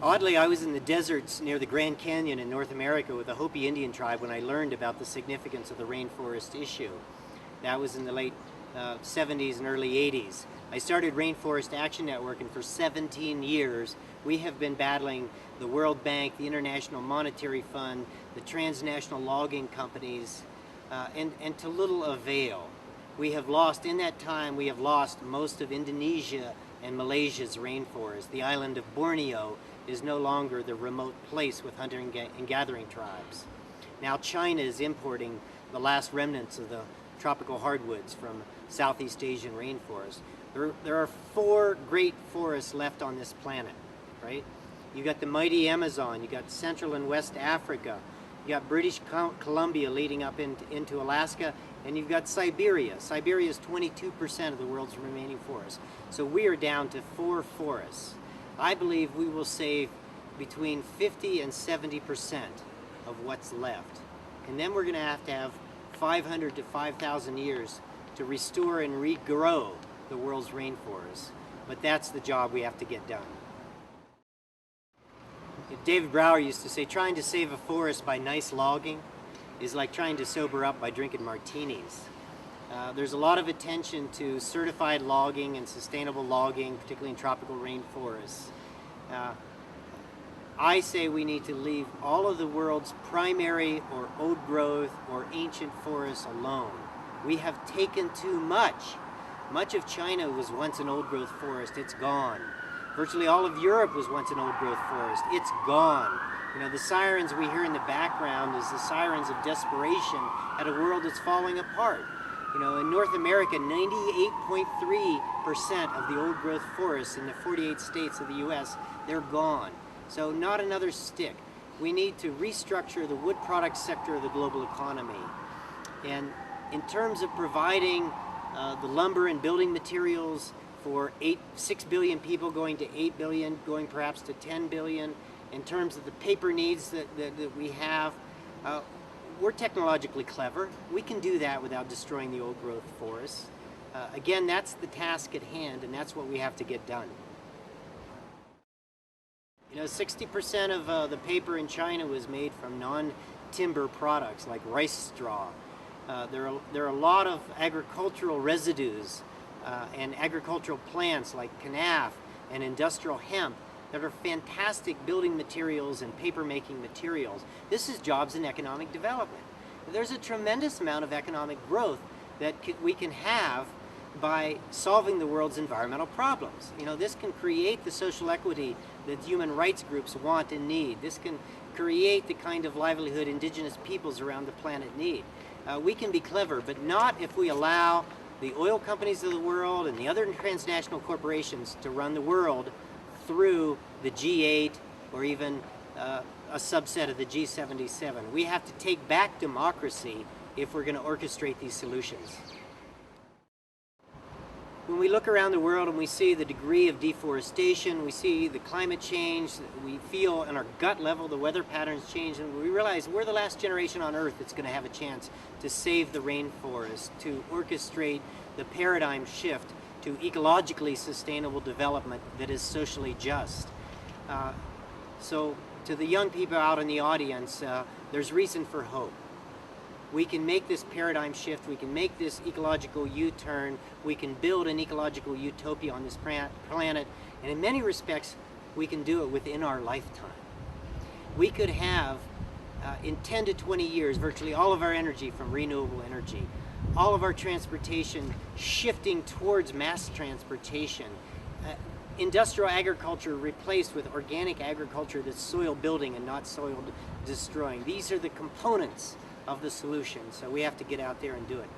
Oddly, I was in the deserts near the Grand Canyon in North America with the Hopi Indian tribe when I learned about the significance of the rainforest issue. That was in the late 70s and early 80s. I started Rainforest Action Network, and for 17 years we have been battling the World Bank, the International Monetary Fund, the transnational logging companies, and to little avail. We have lost, in that time, we have lost most of Indonesia and Malaysia's rainforest. The island of Borneo is no longer the remote place with hunting and gathering tribes. Now China is importing the last remnants of the tropical hardwoods from Southeast Asian rainforests. There are 4 great forests left on this planet, right? You got the mighty Amazon, you got Central and West Africa, you got British Columbia leading up into Alaska, and you've got Siberia. Siberia is 22% of the world's remaining forests. So we are down to 4 forests. I believe we will save between 50 and 70% of what's left. And then we're going to have 500 to 5,000 years to restore and regrow the world's rainforests. But that's the job we have to get done. David Brower used to say, trying to save a forest by nice logging is like trying to sober up by drinking martinis. There's a lot of attention to certified logging and sustainable logging, particularly in tropical rainforests. I say we need to leave all of the world's primary or old growth or ancient forests alone. We have taken too much. Much of China was once an old growth forest. It's gone. Virtually all of Europe was once an old growth forest. It's gone. You know, the sirens we hear in the background is the sirens of desperation at a world that's falling apart. You know, in North America, 98.3% of the old growth forests in the 48 states of the US, they're gone. So not another stick. We need to restructure the wood product sector of the global economy. And in terms of providing the lumber and building materials for 6 billion people going to 8 billion, going perhaps to 10 billion, in terms of the paper needs that we have, we're technologically clever. We can do that without destroying the old growth forests. Again, that's the task at hand, and that's what we have to get done. You know, 60% of the paper in China was made from non-timber products like rice straw. There are a lot of agricultural residues and agricultural plants like kanaf and industrial hemp that are fantastic building materials and paper-making materials. This is jobs and economic development. There's a tremendous amount of economic growth that we can have by solving the world's environmental problems. You know, this can create the social equity that human rights groups want and need. This can create the kind of livelihood indigenous peoples around the planet need. We can be clever, but not if we allow the oil companies of the world and the other transnational corporations to run the world through the G8 or even a subset of the G77. We have to take back democracy if we're going to orchestrate these solutions. When we look around the world and we see the degree of deforestation, we see the climate change, we feel in our gut level the weather patterns change, and we realize we're the last generation on Earth that's going to have a chance to save the rainforest, to orchestrate the paradigm shift to ecologically sustainable development that is socially just. So to the young people out in the audience, there's reason for hope. We can make this paradigm shift, we can make this ecological U-turn, we can build an ecological utopia on this planet, and in many respects, we can do it within our lifetime. We could have, in 10 to 20 years, virtually all of our energy from renewable energy, all of our transportation shifting towards mass transportation, industrial agriculture replaced with organic agriculture that's soil building and not soil destroying. These are the components of the solution, so we have to get out there and do it.